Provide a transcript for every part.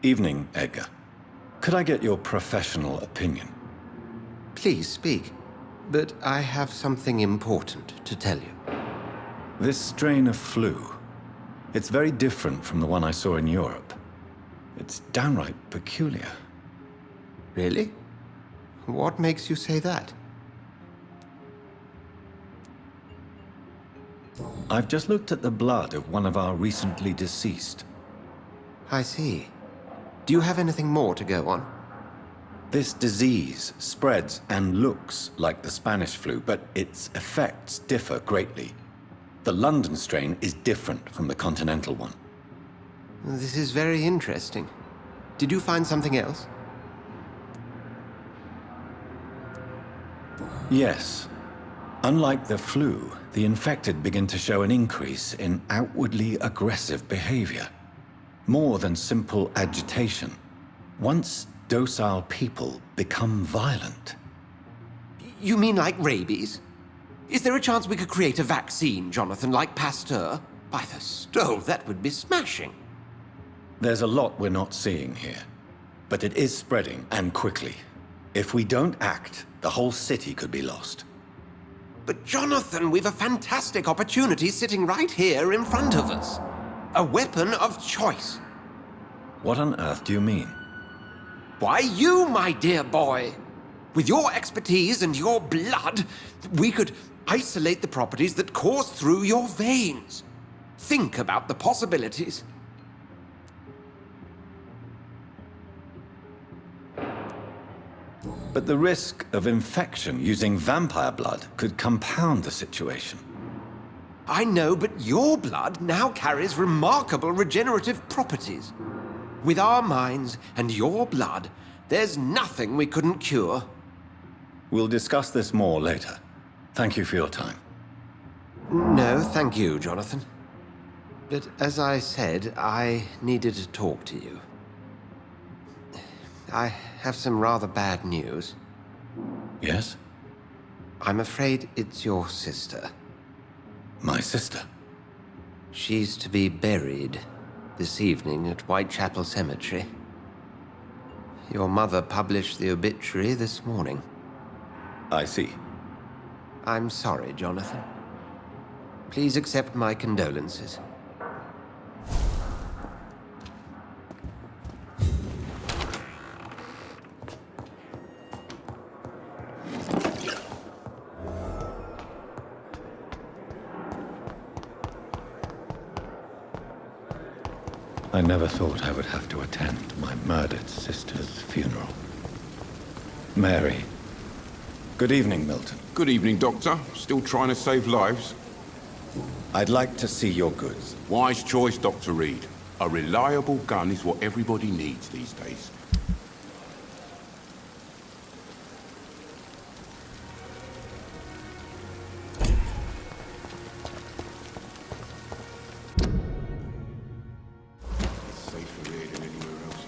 Evening, Edgar. Could I get your professional opinion? Please speak, but I have something important to tell you. This strain of flu, it's very different from the one I saw in Europe. It's downright peculiar. Really? What makes you say that? I've just looked at the blood of one of our recently deceased. I see. Do you have anything more to go on? This disease spreads and looks like the Spanish flu, but its effects differ greatly. The London strain is different from the continental one. This is very interesting. Did you find something else? Yes. Unlike the flu, the infected begin to show an increase in outwardly aggressive behavior. More than simple agitation. Once docile people become violent. You mean like rabies? Is there a chance we could create a vaccine, Jonathan, like Pasteur? By the stole, that would be smashing. There's a lot we're not seeing here. But it is spreading, and quickly. If we don't act, the whole city could be lost. But Jonathan, we've a fantastic opportunity sitting right here in front of us. A weapon of choice. What on earth do you mean? Why, you, my dear boy. With your expertise and your blood, we could isolate the properties that course through your veins. Think about the possibilities. But the risk of infection using vampire blood could compound the situation. I know, but your blood now carries remarkable regenerative properties. With our minds and your blood, there's nothing we couldn't cure. We'll discuss this more later. Thank you for your time. No, thank you, Jonathan. But as I said, I needed to talk to you. I have some rather bad news. Yes? I'm afraid it's your sister. My sister? She's to be buried this evening at Whitechapel Cemetery. Your mother published the obituary this morning. I see. I'm sorry, Jonathan. Please accept my condolences. I never thought I would have to attend my murdered sister's funeral. Mary. Good evening, Milton. Good evening, Doctor. Still trying to save lives? I'd like to see your goods. Wise choice, Dr. Reed. A reliable gun is what everybody needs these days. Safer here than anywhere else.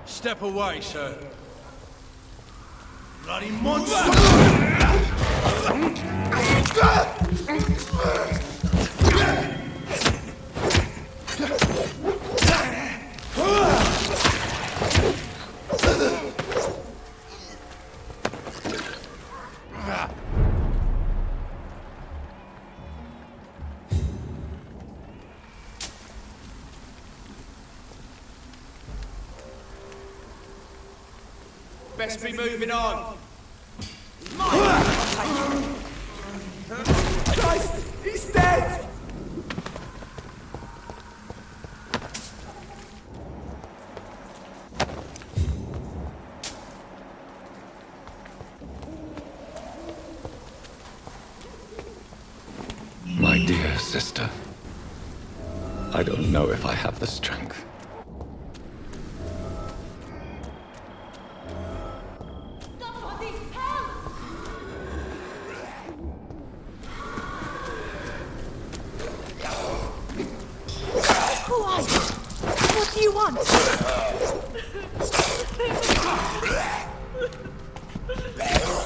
Step away, sir. Bloody monster! Best be moving on. Christ! He's dead! My dear sister, I don't know if I have the strength. Who are you? What do you want?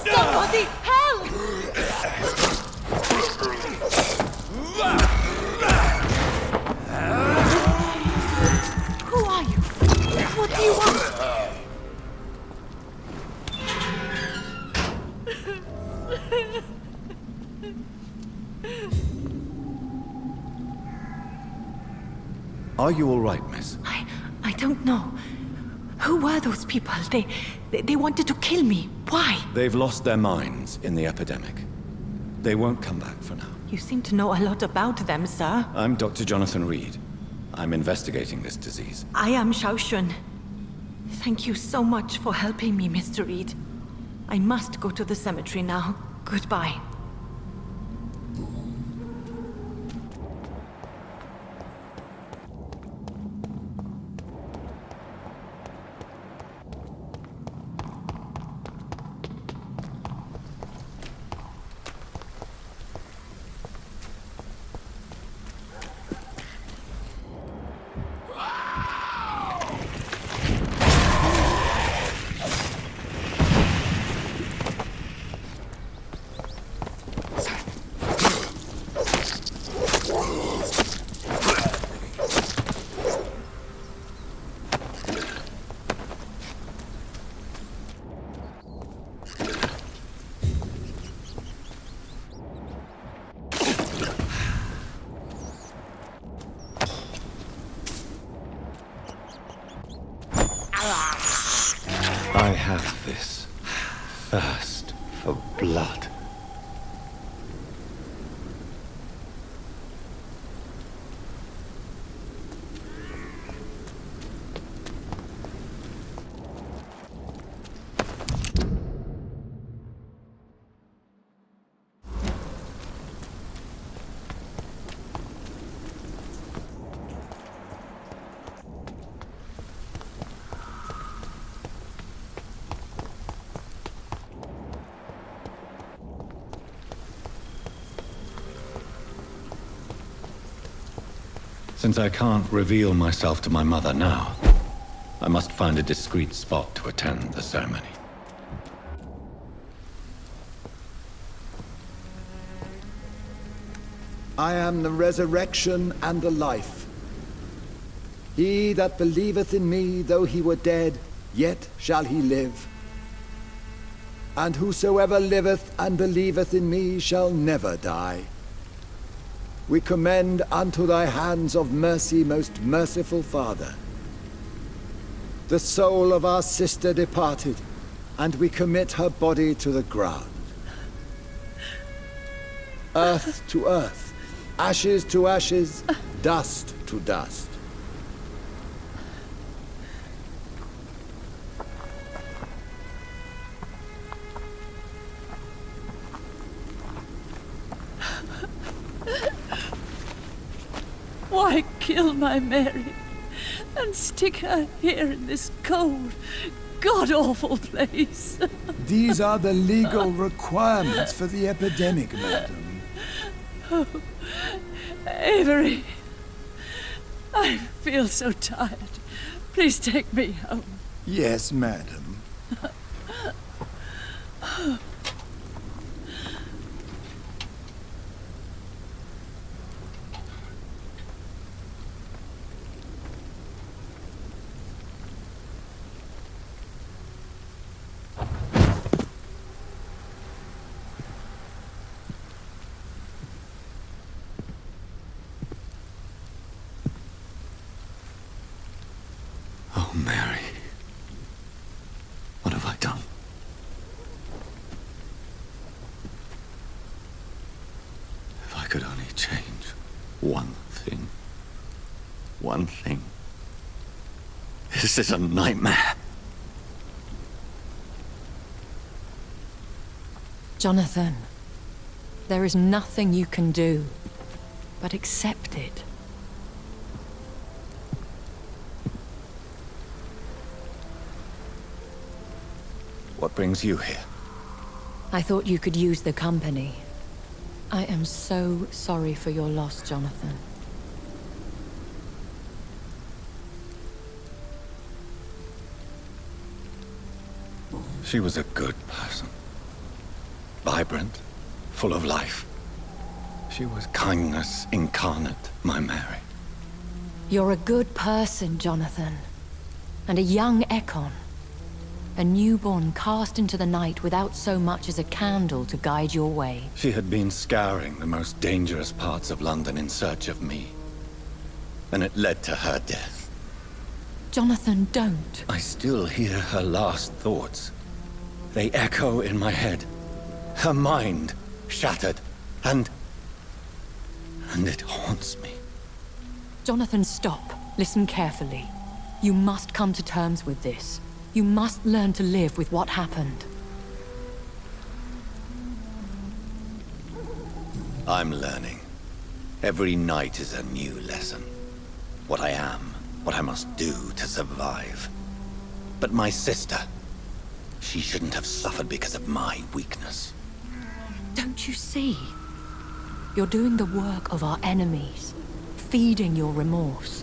Somebody help! Who are you? What do you want? Are you all right, miss? I don't know. Who were those people? They wanted to kill me. Why? They've lost their minds in the epidemic. They won't come back for now. You seem to know a lot about them, sir. I'm Dr. Jonathan Reed. I'm investigating this disease. I am Xiaoxun. Thank you so much for helping me, Mr. Reed. I must go to the cemetery now. Goodbye. I have this thirst for blood. Since I can't reveal myself to my mother now, I must find a discreet spot to attend the ceremony. I am the resurrection and the life. He that believeth in me, though he were dead, yet shall he live. And whosoever liveth and believeth in me shall never die. We commend unto thy hands of mercy, most merciful Father, the soul of our sister departed, and we commit her body to the ground. Earth to earth, ashes to ashes, dust to dust. Why kill my Mary and stick her here in this cold, god-awful place? These are the legal requirements for the epidemic, madam. Oh, Avery, I feel so tired. Please take me home. Yes, madam. Oh, Mary. What have I done? change one thing. One thing. This is a nightmare. Jonathan, there is nothing you can do but accept it. What brings you here? I thought you could use the company. I am so sorry for your loss, Jonathan. She was a good person. Vibrant, full of life. She was kindness incarnate, my Mary. You're a good person, Jonathan. And a young Ekon. A newborn cast into the night without so much as a candle to guide your way. She had been scouring the most dangerous parts of London in search of me. And it led to her death. Jonathan, don't. I still hear her last thoughts. They echo in my head. Her mind shattered, and it haunts me. Jonathan, stop. Listen carefully. You must come to terms with this. You must learn to live with what happened. I'm learning. Every night is a new lesson. What I am, what I must do to survive. But my sister, she shouldn't have suffered because of my weakness. Don't you see? You're doing the work of our enemies, feeding your remorse.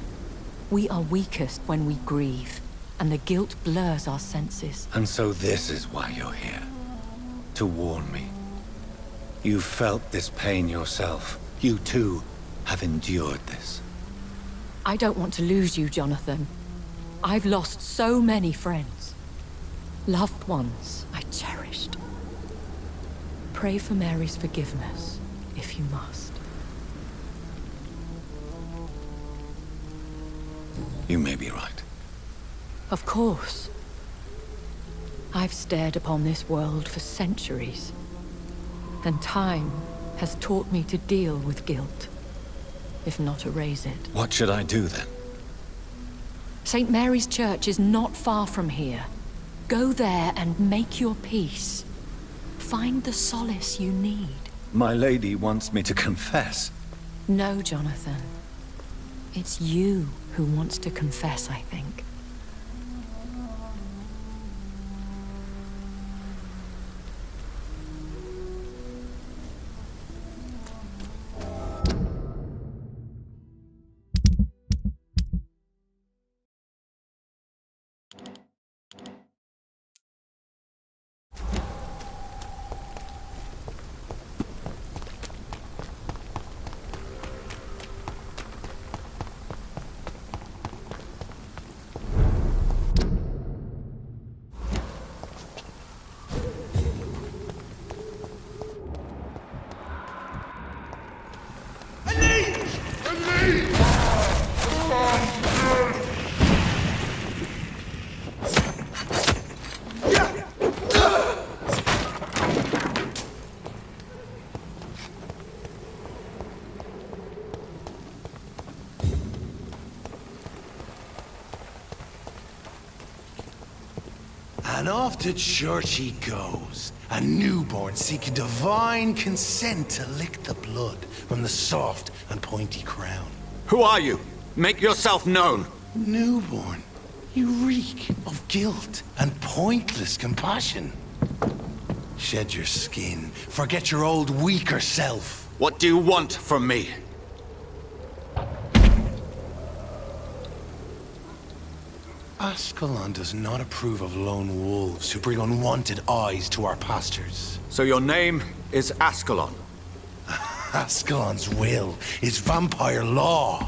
We are weakest when we grieve, and the guilt blurs our senses. And so this is why you're here. To warn me. You felt this pain yourself. You too have endured this. I don't want to lose you, Jonathan. I've lost so many friends. Loved ones I cherished. Pray for Mary's forgiveness, if you must. You may be right. Of course. I've stared upon this world for centuries, and time has taught me to deal with guilt, if not erase it. What should I do then? St. Mary's Church is not far from here. Go there and make your peace. Find the solace you need. My lady wants me to confess. No, Jonathan. It's you who wants to confess, I think. And off to church he goes, a newborn seeking divine consent to lick the blood from the soft and pointy crown. Who are you? Make yourself known. Newborn, you reek of guilt and pointless compassion. Shed your skin, forget your old weaker self. What do you want from me? Ascalon does not approve of lone wolves who bring unwanted eyes to our pastures. So your name is Ascalon? Ascalon's will is vampire law.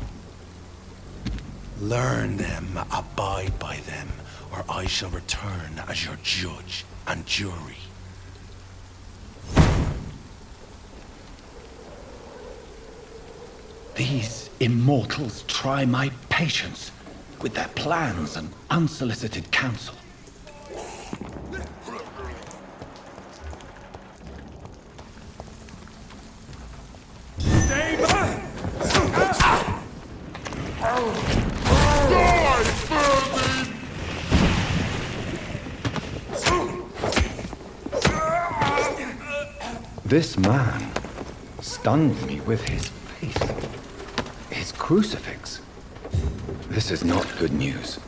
Learn them, abide by them, or I shall return as your judge and jury. These immortals try my patience with their plans and unsolicited counsel. Stay back! This man stunned me with his face. His crucifix. This is not good news.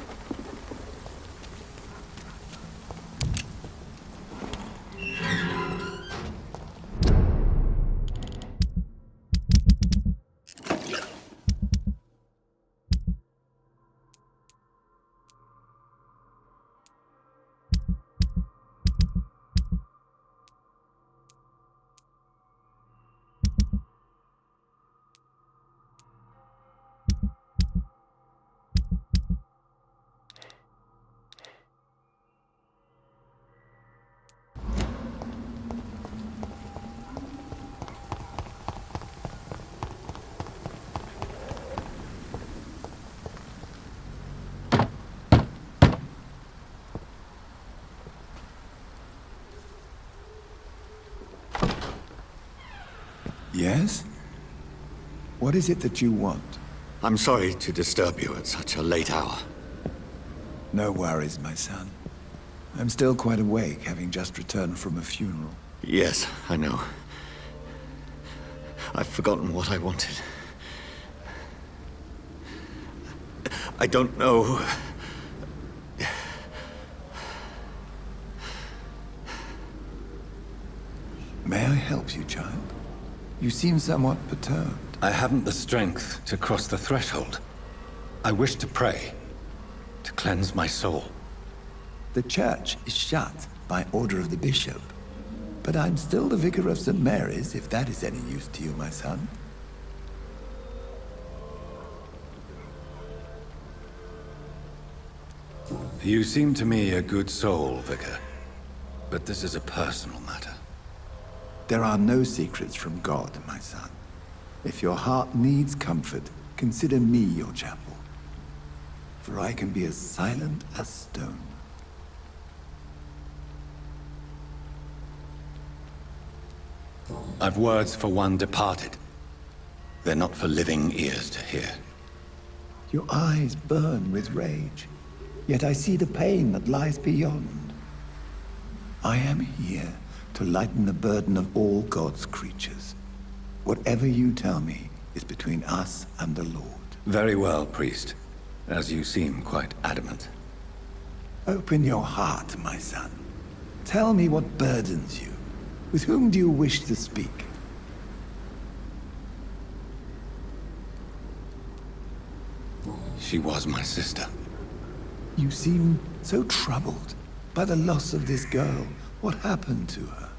Yes? What is it that you want? I'm sorry to disturb you at such a late hour. No worries, my son. I'm still quite awake, having just returned from a funeral. Yes, I know. I've forgotten what I wanted. I don't know. May I help you, child? You seem somewhat perturbed. I haven't the strength to cross the threshold. I wish to pray, to cleanse my soul. The church is shut by order of the bishop. But I'm still the vicar of St. Mary's, if that is any use to you, my son. You seem to me a good soul, Vicar. But this is a personal matter. There are no secrets from God, my son. If your heart needs comfort, consider me your chapel. For I can be as silent as stone. I've words for one departed. They're not for living ears to hear. Your eyes burn with rage, yet I see the pain that lies beyond. I am here to lighten the burden of all God's creatures. Whatever you tell me is between us and the Lord. Very well, priest. As you seem quite adamant. Open your heart, my son. Tell me what burdens you. With whom do you wish to speak? She was my sister. You seem so troubled by the loss of this girl. What happened to her?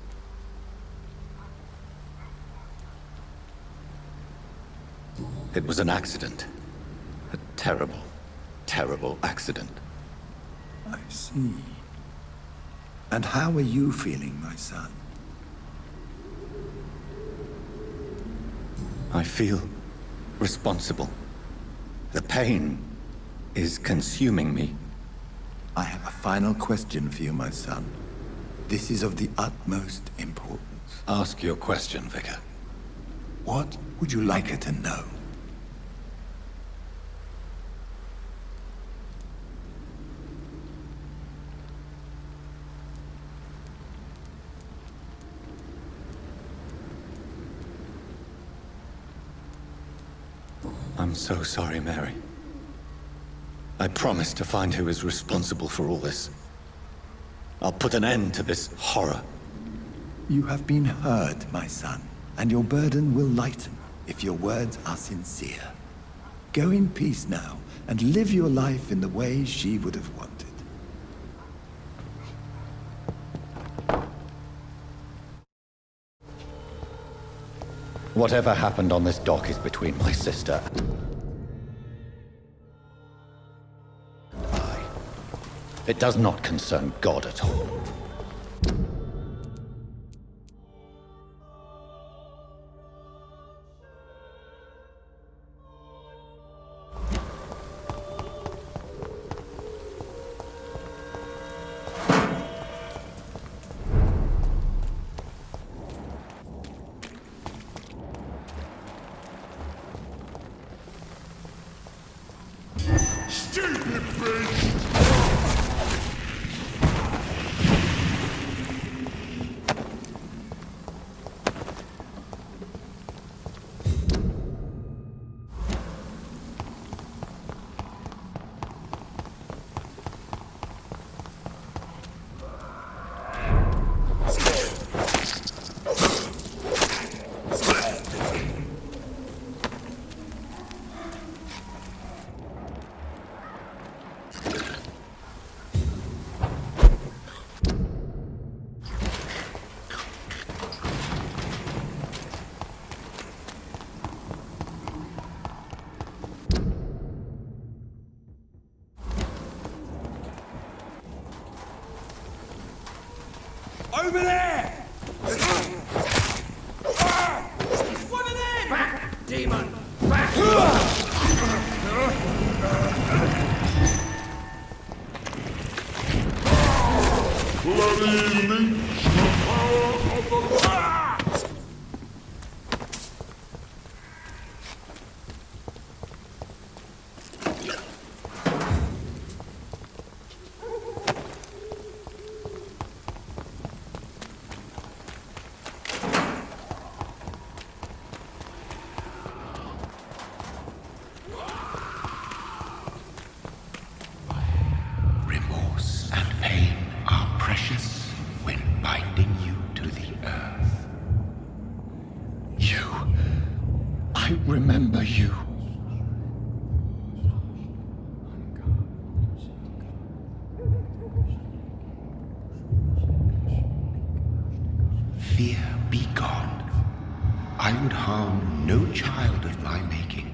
It was an accident. A terrible, terrible accident. I see. And how are you feeling, my son? I feel responsible. The pain is consuming me. I have a final question for you, my son. This is of the utmost importance. Ask your question, Vicar. What would you like her to know? I'm so sorry, Mary. I promise to find who is responsible for all this. I'll put an end to this horror. You have been heard, my son, and your burden will lighten if your words are sincere. Go in peace now, and live your life in the way she would have wanted. Whatever happened on this dock is between my sister and I. It does not concern God at all. Stupid bitch! remember you. Fear be gone. I would harm no child of my making.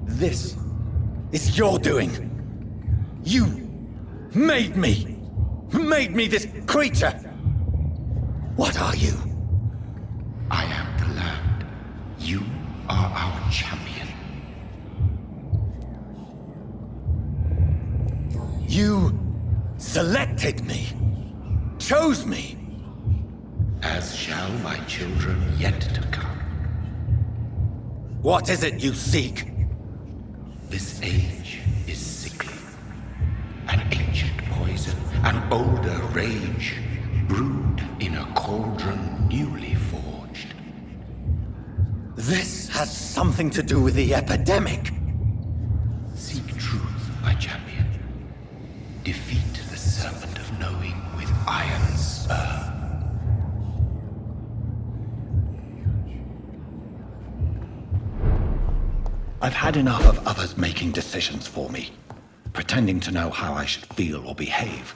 This is your doing. You made me. Made me this creature. What are you? I am the land. You are our champion. You selected me. Chose me. As shall my children yet to come. What is it you seek? This age is sickly. An ancient poison, an older rage, brewed in a cauldron newly forged. This has something to do with the epidemic. Seek truth, my champion. Defeat the serpent of knowing with iron spur. I've had enough of others making decisions for me, pretending to know how I should feel or behave.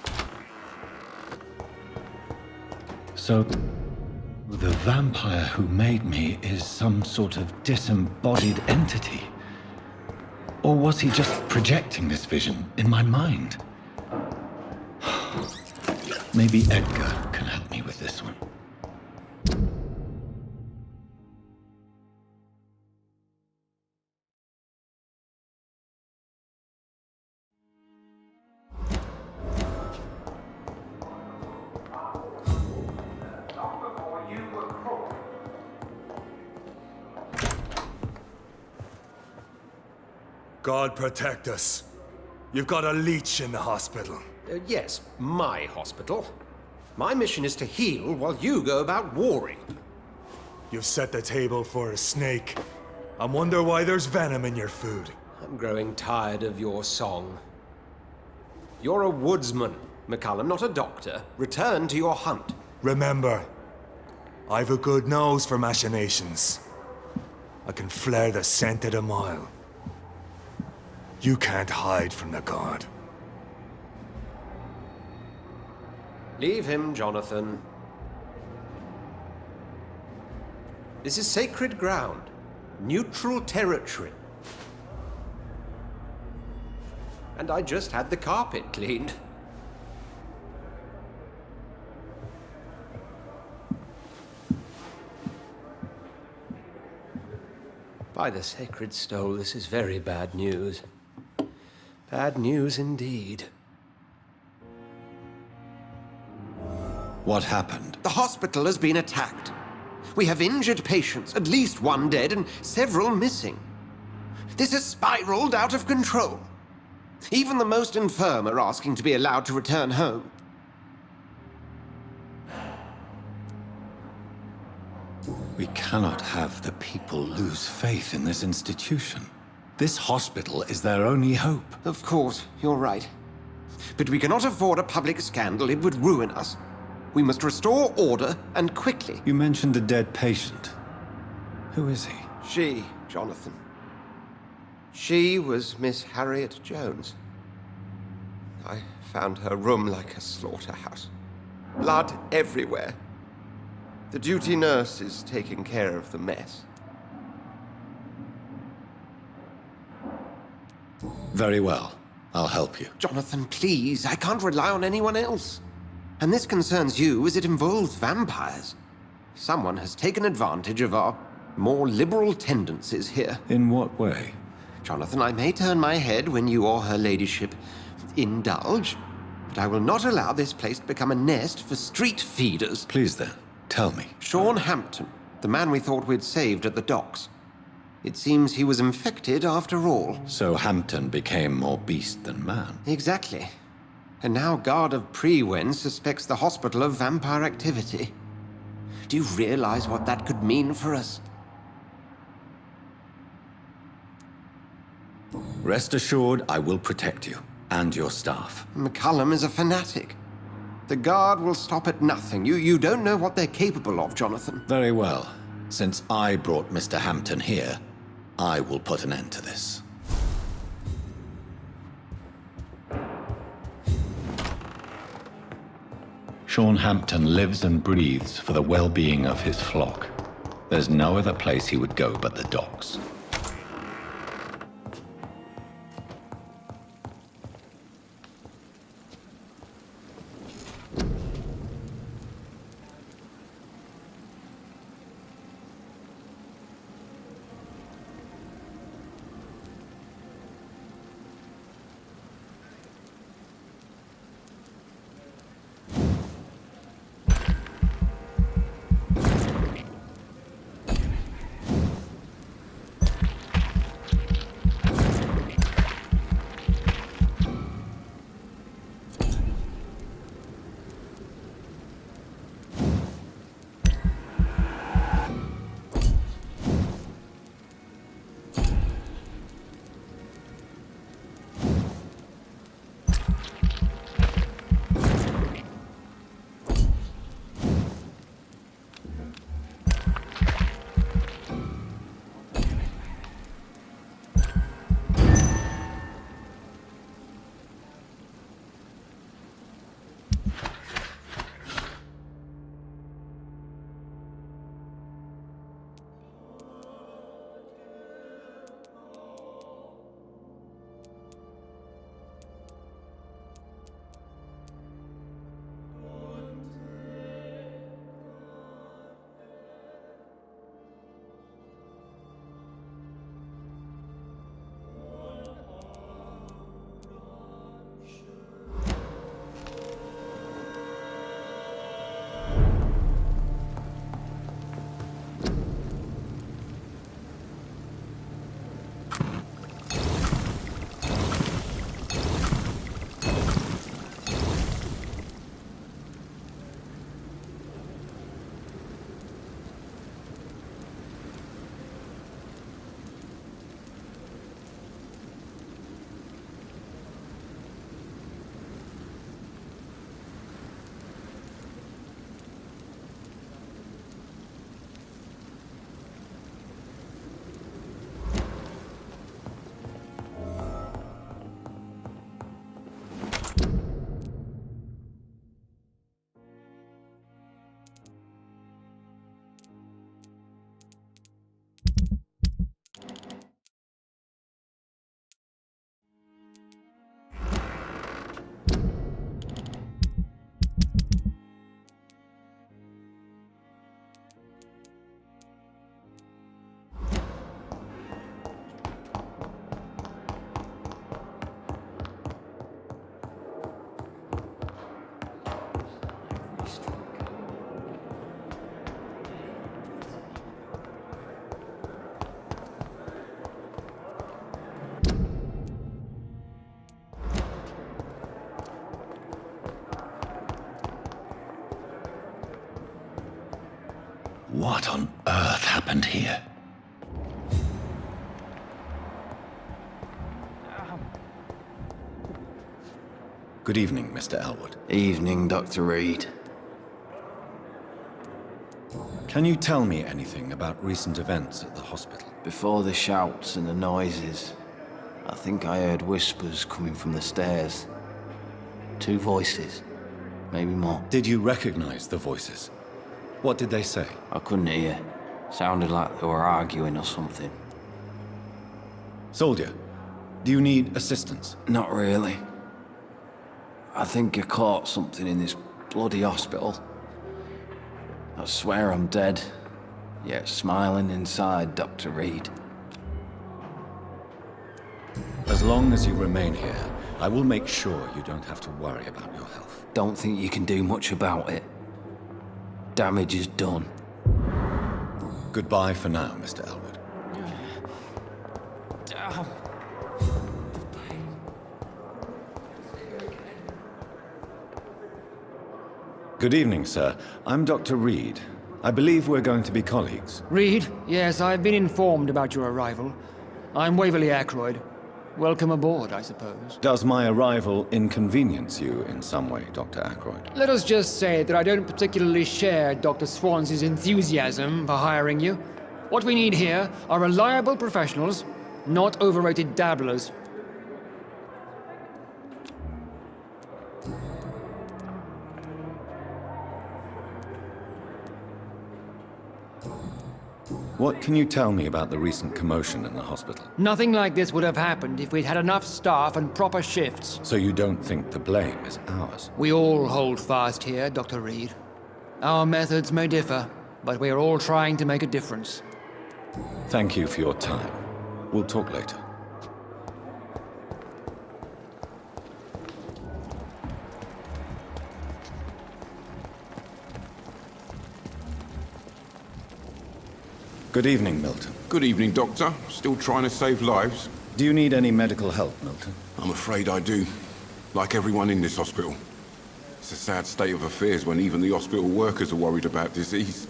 So, the vampire who made me is some sort of disembodied entity? Or was he just projecting this vision in my mind? Maybe Edgar can help me with this one. God protect us. You've got a leech in the hospital. Yes, my hospital. My mission is to heal while you go about warring. You've set the table for a snake. I wonder why there's venom in your food. I'm growing tired of your song. You're a woodsman, McCallum, not a doctor. Return to your hunt. Remember, I've a good nose for machinations. I can flare the scent at a mile. You can't hide from the god. Leave him, Jonathan. This is sacred ground. Neutral territory. And I just had the carpet cleaned. By the sacred stole, this is very bad news. Bad news indeed. What happened? The hospital has been attacked. We have injured patients, at least one dead and several missing. This has spiraled out of control. Even the most infirm are asking to be allowed to return home. We cannot have the people lose faith in this institution. This hospital is their only hope. Of course, you're right. But we cannot afford a public scandal. It would ruin us. We must restore order, and quickly. You mentioned a dead patient. Who is he? She, Jonathan. She was Miss Harriet Jones. I found her room like a slaughterhouse. Blood everywhere. The duty nurse is taking care of the mess. Very well. I'll help you. Jonathan, please. I can't rely on anyone else. And this concerns you as it involves vampires. Someone has taken advantage of our more liberal tendencies here. In what way? Jonathan, I may turn my head when you or her ladyship indulge, but I will not allow this place to become a nest for street feeders. Please then, tell me. Sean Hampton, the man we thought we'd saved at the docks. It seems he was infected after all. So Hampton became more beast than man. Exactly. And now Guard of Prewen suspects the hospital of vampire activity. Do you realize what that could mean for us? Rest assured, I will protect you and your staff. McCallum is a fanatic. The Guard will stop at nothing. You don't know what they're capable of, Jonathan. Very well. Since I brought Mr. Hampton here, I will put an end to this. Sean Hampton lives and breathes for the well-being of his flock. There's no other place he would go but the docks. What on earth happened here? Good evening, Mr. Elwood. Evening, Dr. Reed. Can you tell me anything about recent events at the hospital? Before the shouts and the noises, I think I heard whispers coming from the stairs. 2 voices, maybe more. Did you recognize the voices? What did they say? I couldn't hear. Sounded like they were arguing or something. Soldier, do you need assistance? Not really. I think I caught something in this bloody hospital. I swear I'm dead, yet smiling inside, Dr. Reed. As long as you remain here, I will make sure you don't have to worry about your health. Don't think you can do much about it. Damage is done. Goodbye for now, Mr. Elwood. Good evening, sir. I'm Dr. Reed. I believe we're going to be colleagues. Reed? Yes, I've been informed about your arrival. I'm Waverly Ackroyd. Welcome aboard, I suppose. Does my arrival inconvenience you in some way, Dr. Ackroyd? Let us just say that I don't particularly share Dr. Swans's enthusiasm for hiring you. What we need here are reliable professionals, not overrated dabblers. What can you tell me about the recent commotion in the hospital? Nothing like this would have happened if we'd had enough staff and proper shifts. So you don't think the blame is ours? We all hold fast here, Dr. Reed. Our methods may differ, but we're all trying to make a difference. Thank you for your time. We'll talk later. Good evening, Milton. Good evening, Doctor. Still trying to save lives? Do you need any medical help, Milton? I'm afraid I do. Like everyone in this hospital. It's a sad state of affairs when even the hospital workers are worried about disease.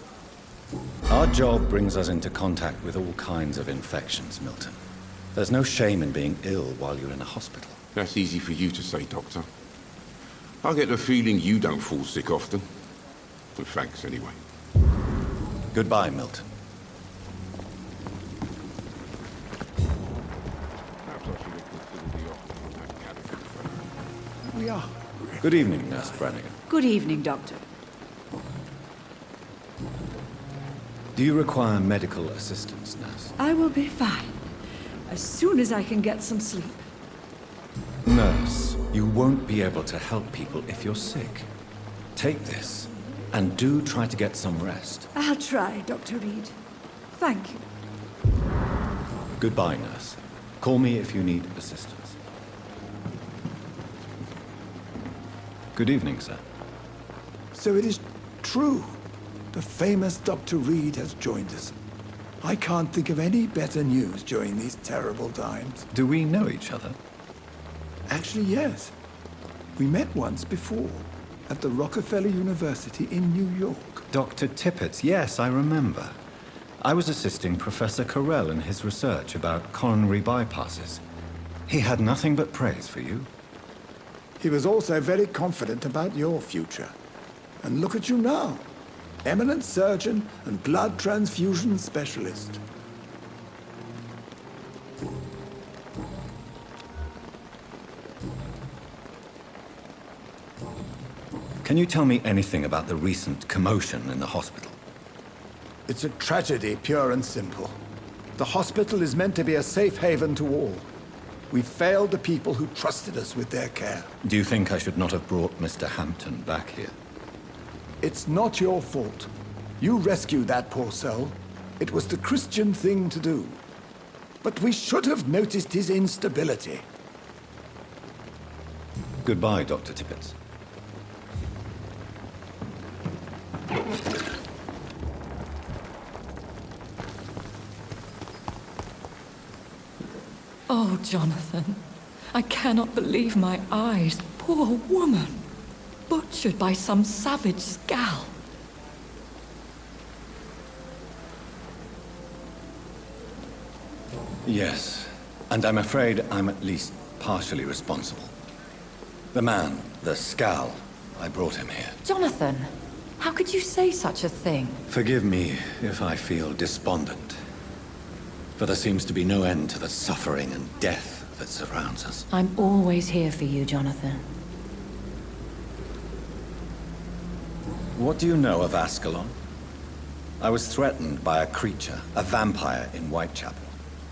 Our job brings us into contact with all kinds of infections, Milton. There's no shame in being ill while you're in a hospital. That's easy for you to say, Doctor. I get the feeling you don't fall sick often. But thanks, anyway. Goodbye, Milton. We are. Good evening, Nurse Brannigan. Good evening, Doctor. Do you require medical assistance, Nurse? I will be fine. As soon as I can get some sleep. Nurse, you won't be able to help people if you're sick. Take this, and do try to get some rest. I'll try, Dr. Reed. Thank you. Goodbye, Nurse. Call me if you need assistance. Good evening, sir. So it is true. The famous Dr. Reed has joined us. I can't think of any better news during these terrible times. Do we know each other? Actually, yes. We met once before, at the Rockefeller University in New York. Dr. Tippett, yes, I remember. I was assisting Professor Carell in his research about coronary bypasses. He had nothing but praise for you. He was also very confident about your future. And look at you now. Eminent surgeon and blood transfusion specialist. Can you tell me anything about the recent commotion in the hospital? It's a tragedy, pure and simple. The hospital is meant to be a safe haven to all. We failed the people who trusted us with their care. Do you think I should not have brought Mr. Hampton back here? It's not your fault. You rescued that poor soul. It was the Christian thing to do. But we should have noticed his instability. Goodbye, Dr. Tippett. Oh, Jonathan. I cannot believe my eyes. Poor woman. Butchered by some savage scowl. Yes, and I'm afraid I'm at least partially responsible. The man, the scowl, I brought him here. Jonathan, how could you say such a thing? Forgive me if I feel despondent. For there seems to be no end to the suffering and death that surrounds us. I'm always here for you, Jonathan. What do you know of Ascalon? I was threatened by a creature, a vampire in Whitechapel,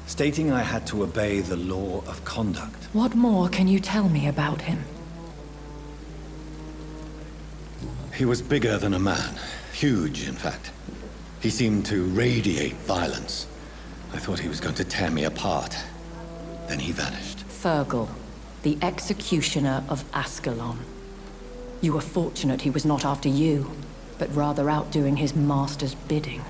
stating I had to obey the law of conduct. What more can you tell me about him? He was bigger than a man. Huge, in fact. He seemed to radiate violence. I thought he was going to tear me apart. Then he vanished. Fergal, the executioner of Ascalon. You were fortunate he was not after you, but rather out doing his master's bidding.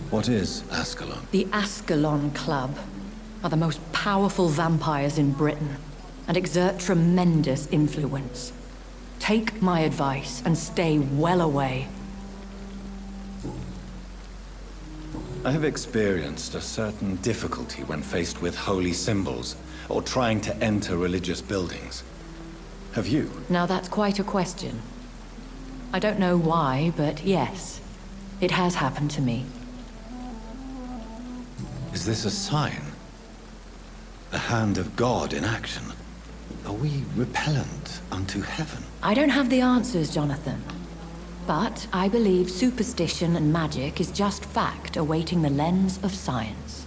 What is Ascalon? The Ascalon Club are the most powerful vampires in Britain and exert tremendous influence. Take my advice and stay well away. I have experienced a certain difficulty when faced with holy symbols or trying to enter religious buildings. Have you? Now that's quite a question. I don't know why, but yes, it has happened to me. Is this a sign? The hand of God in action? Are we repellent unto heaven? I don't have the answers, Jonathan. But I believe superstition and magic is just fact awaiting the lens of science.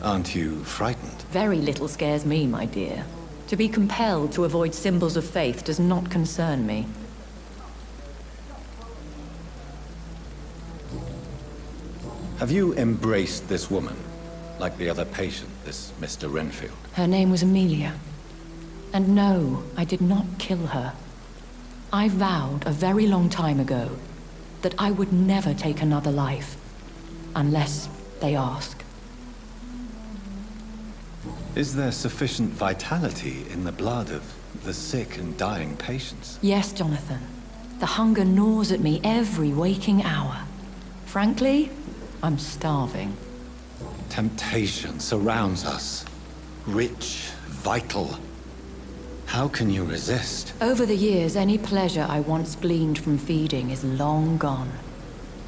Aren't you frightened? Very little scares me, my dear. To be compelled to avoid symbols of faith does not concern me. Have you embraced this woman? Like the other patient, this Mr. Renfield? Her name was Amelia. And no, I did not kill her. I vowed a very long time ago that I would never take another life, unless they ask. Is there sufficient vitality in the blood of the sick and dying patients? Yes, Jonathan. The hunger gnaws at me every waking hour. Frankly, I'm starving. Temptation surrounds us. Rich, vital. How can you resist? Over the years, any pleasure I once gleaned from feeding is long gone.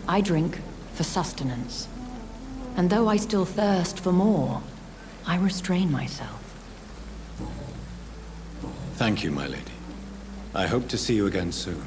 I drink for sustenance. And though I still thirst for more, I restrain myself. Thank you, my lady. I hope to see you again soon.